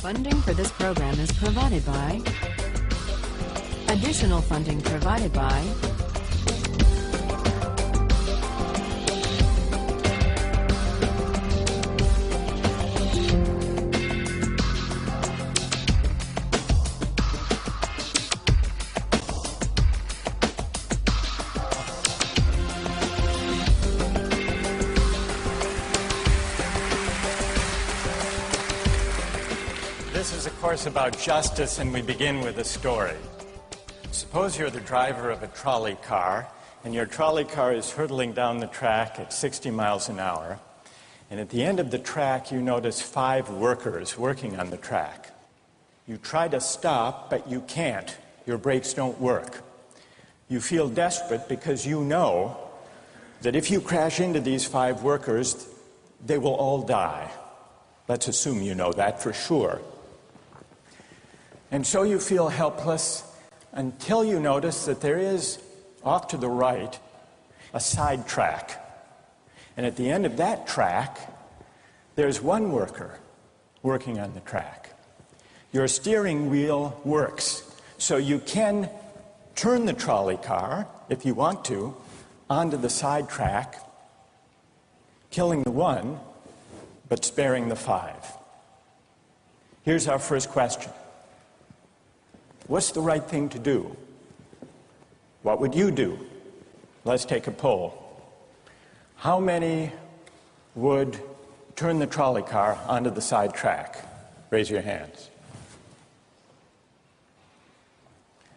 Funding for this program is provided by. Additional funding provided by. This is a course about justice, and we begin with a story. Suppose you're the driver of a trolley car, and your trolley car is hurtling down the track at 60 miles an hour, and at the end of the track you notice 5 workers working on the track. You try to stop, but you can't. Your brakes don't work. You feel desperate because you know that if you crash into these 5 workers, they will all die. Let's assume you know that for sure. And so you feel helpless until you notice that there is, off to the right, a side track. And at the end of that track, there's one worker working on the track. Your steering wheel works, so you can turn the trolley car, if you want to, onto the side track, killing the one, but sparing the 5. Here's our first question. What's the right thing to do? What would you do? Let's take a poll. How many would turn the trolley car onto the side track? Raise your hands.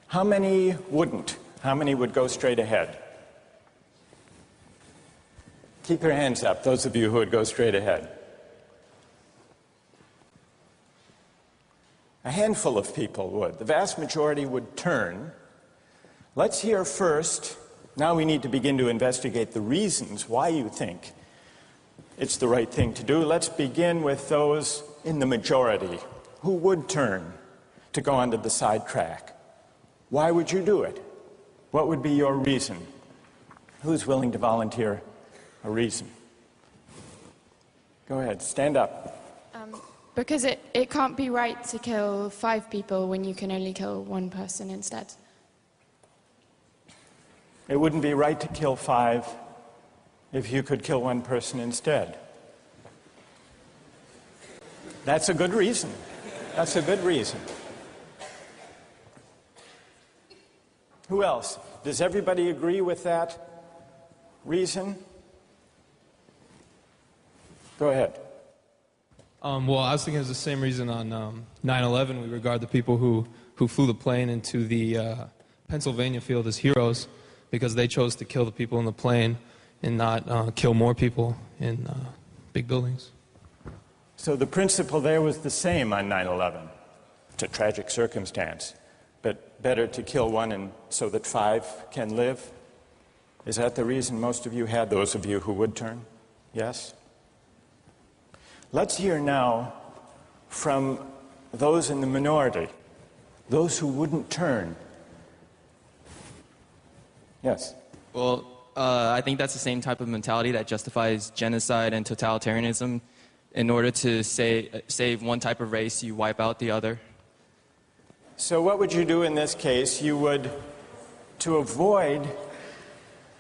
How many wouldn't? How many would go straight ahead? Keep your hands up, those of you who would go straight ahead. A handful of people would. The vast majority would turn. Let's hear first. Now we need to begin to investigate the reasons why you think it's the right thing to do. Let's begin with those in the majority who would turn to go onto the side track. Why would you do it? What would be your reason? Who's willing to volunteer a reason? Go ahead, stand up. Because it can't be right to kill 5 people when you can only kill 1 person instead. It wouldn't be right to kill 5 if you could kill 1 person instead. That's a good reason. That's a good reason. Who else? Does everybody agree with that reason? Go ahead. Well, I was thinking it's the same reason on 9/11. We regard the people who flew the plane into the Pennsylvania field as heroes because they chose to kill the people in the plane and not kill more people in big buildings. So the principle there was the same on 9/11. It's a tragic circumstance, but better to kill 1 and so that 5 can live? Is that the reason most of you had, those of you who would turn? Yes? Let's hear now from those in the minority, those who wouldn't turn. Yes? Well, I think that's the same type of mentality that justifies genocide and totalitarianism. In order to save one type of race, you wipe out the other. So what would you do in this case? You would, to avoid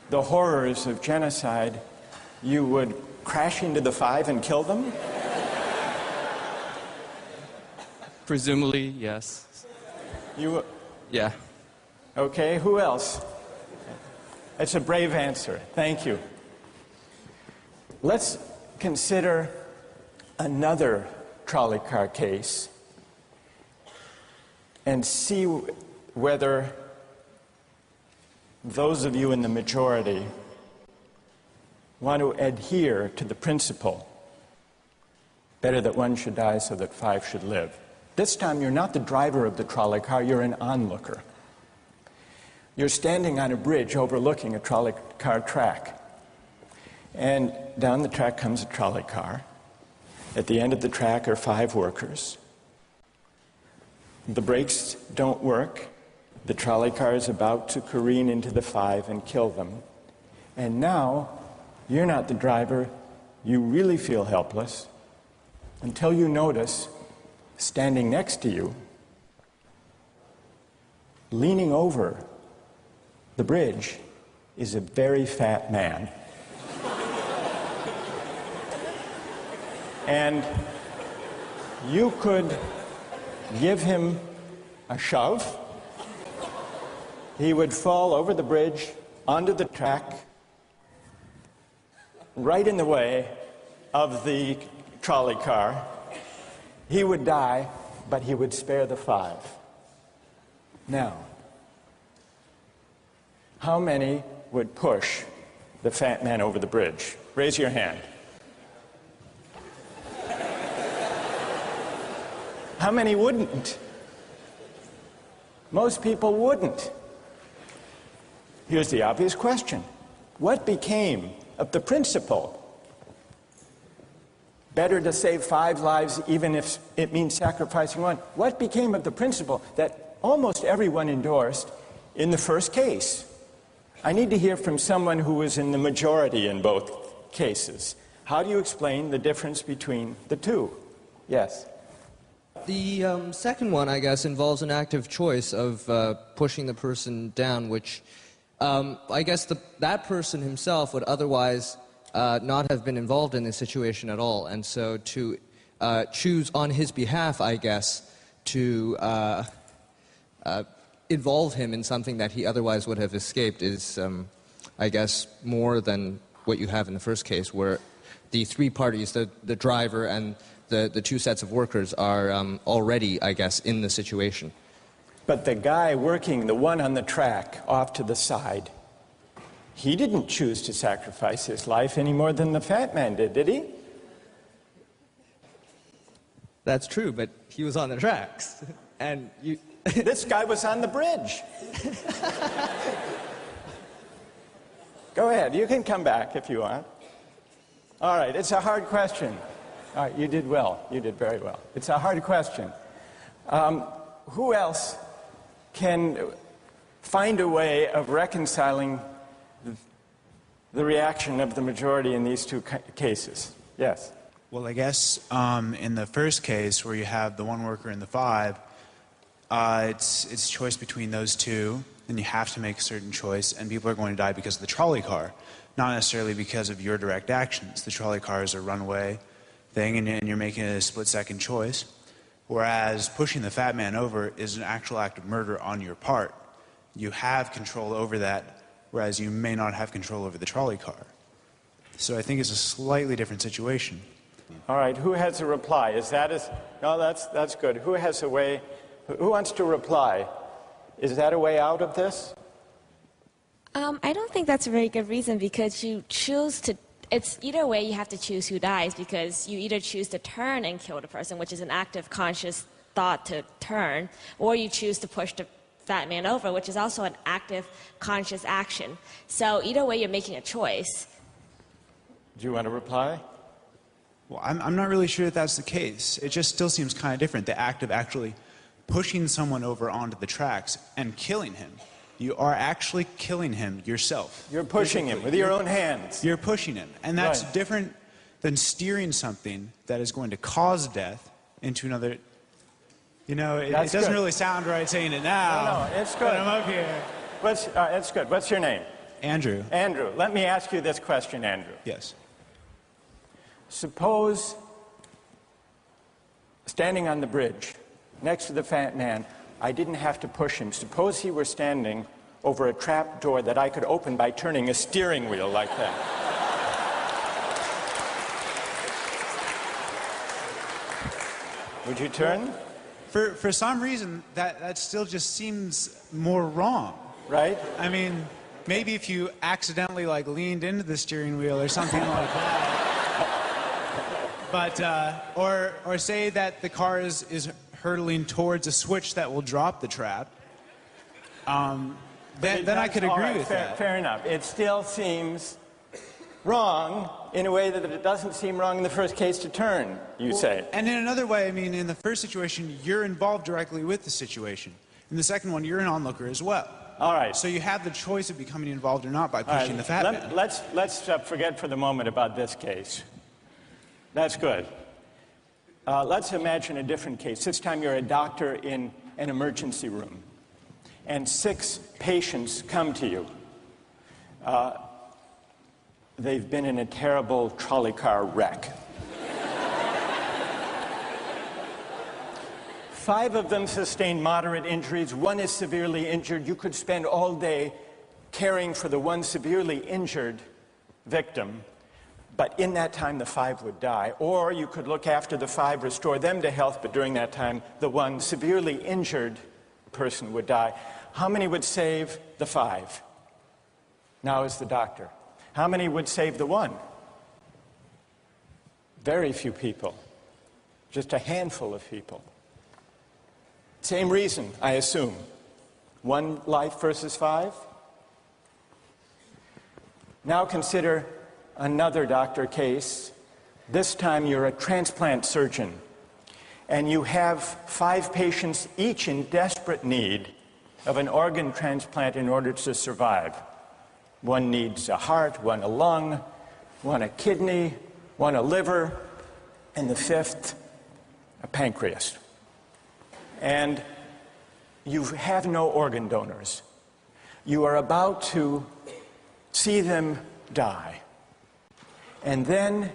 the horrors of genocide, you would crash into the 5 and kill them? Presumably, yes. You? Yeah. Okay, who else? It's a brave answer. Thank you. Let's consider another trolley car case and see whether those of you in the majority want to adhere to the principle, better that 1 should die so that 5 should live. This time you're not the driver of the trolley car, you're an onlooker. You're standing on a bridge overlooking a trolley car track. And down the track comes a trolley car. At the end of the track are 5 workers. The brakes don't work. The trolley car is about to careen into the 5 and kill them. And now, you're not the driver. You really feel helpless until you notice standing next to you, leaning over the bridge, is a very fat man. And you could give him a shove. He would fall over the bridge, onto the track, right in the way of the trolley car. He would die, but he would spare the 5. Now, how many would push the fat man over the bridge? Raise your hand. How many wouldn't? Most people wouldn't. Here's the obvious question. What became of the principle? Better to save 5 lives even if it means sacrificing 1. What became of the principle that almost everyone endorsed in the first case? I need to hear from someone who was in the majority in both cases. How do you explain the difference between the two? Yes? The second one, I guess, involves an active choice of pushing the person down, which I guess that person himself would otherwise not have been involved in this situation at all. And so to choose on his behalf, I guess, to involve him in something that he otherwise would have escaped is, I guess, more than what you have in the first case, where the 3 parties, the driver and the 2 sets of workers, are already, I guess, in the situation. But the guy working, the one on the track off to the side, he didn't choose to sacrifice his life any more than the fat man did he? That's true, but he was on the tracks. And you... This guy was on the bridge. Go ahead, you can come back if you want. All right, it's a hard question. All right, you did well. You did very well. It's a hard question. Who else can find a way of reconciling the reaction of the majority in these 2 cases? Yes? Well, I guess in the first case, where you have the 1 worker and the 5, it's choice between those 2, and you have to make a certain choice, and people are going to die because of the trolley car, not necessarily because of your direct actions. The trolley car is a runaway thing, and you're making a split-second choice, whereas pushing the fat man over is an actual act of murder on your part. You have control over that, whereas you may not have control over the trolley car. So I think it's a slightly different situation. All right, who has a reply? No, that's good. Who has a way? Who wants to reply? Is that a way out of this? I don't think that's a very good reason, because you choose to... It's either way you have to choose who dies, because you either choose to turn and kill the person, which is an active conscious thought to turn, or you choose to push the fat man over, which is also an active conscious action. So either way you're making a choice. Do you want to reply? Well, I'm not really sure that that's the case. It just still seems kind of different, the act of actually pushing someone over onto the tracks and killing him. You are actually killing him yourself. You're pushing him with your own hands. You're pushing him. And that's Right. different than steering something that is going to cause death into another... You know, it doesn't good. really sound right saying it now. No, it's good. But I'm up here. It's good. What's your name? Andrew. Andrew. Let me ask you this question, Andrew. Yes. Suppose, standing on the bridge, next to the fat man, I didn't have to push him. Suppose he were standing over a trap door that I could open by turning a steering wheel like that. Would you turn? For some reason, that still just seems more wrong. Right? I mean, maybe if you accidentally leaned into the steering wheel or something like that. But or say that the car is hurtling towards a switch that will drop the trap. Then I could agree with that. Fair enough. It still seems wrong in a way that it doesn't seem wrong in the first case to turn, you say. And in another way, I mean, in the first situation, you're involved directly with the situation. In the second one, you're an onlooker as well. All right. So you have the choice of becoming involved or not by pushing the fat man. Let's forget for the moment about this case. That's good. Let's imagine a different case. This time you're a doctor in an emergency room, and 6 patients come to you. They've been in a terrible trolley car wreck. 5 of them sustained moderate injuries. 1 is severely injured. You could spend all day caring for the 1 severely injured victim, but in that time the 5 would die. Or you could look after the 5, restore them to health, but during that time the 1 severely injured person would die. How many would save the 5? Now is the doctor. How many would save the 1? Very few people. Just a handful of people. Same reason, I assume. 1 life versus 5? Now consider another doctor case. This time you're a transplant surgeon, and you have 5 patients, each in desperate need of an organ transplant in order to survive. 1 needs a heart, 1 a lung, 1 a kidney, 1 a liver, and the 5th a pancreas. And you have no organ donors. You are about to see them die. And then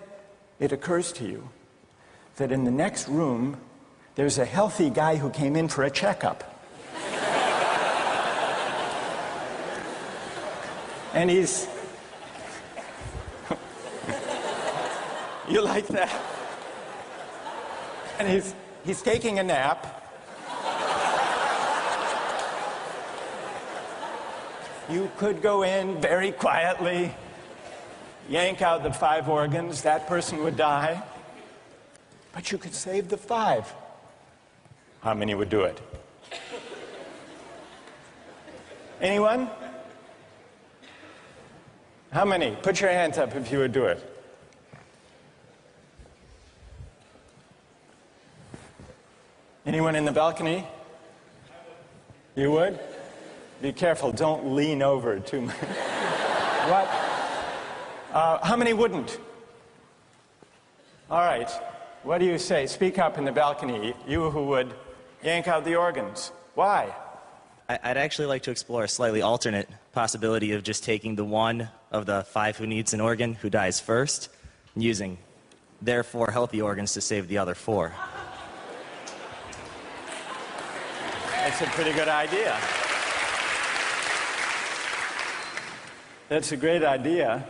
it occurs to you that in the next room there's a healthy guy who came in for a checkup. And he's... You like that? And he's taking a nap. You could go in very quietly, yank out the 5 organs, that person would die. But you could save the 5. How many would do it? Anyone? How many? Put your hands up if you would do it. Anyone in the balcony? You would? Be careful, don't lean over too much. What? How many wouldn't? All right, what do you say? Speak up in the balcony, you who would yank out the organs. Why? I'd actually like to explore a slightly alternate possibility of just taking the 1 of the 5 who needs an organ, who dies first, and using their 4 healthy organs to save the other 4. That's a pretty good idea. That's a great idea,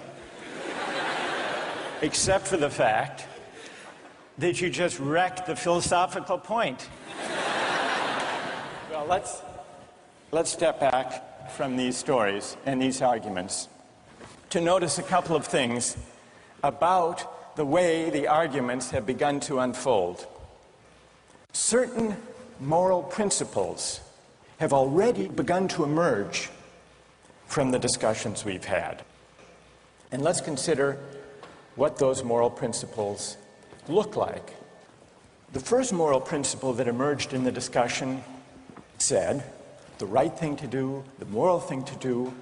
except for the fact that you just wrecked the philosophical point. Well, let's step back from these stories and these arguments to notice a couple of things about the way the arguments have begun to unfold. Certain moral principles have already begun to emerge from the discussions we've had. And let's consider what those moral principles look like. The first moral principle that emerged in the discussion said the right thing to do, the moral thing to do,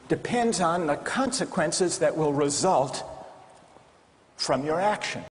depends on the consequences that will result from your action.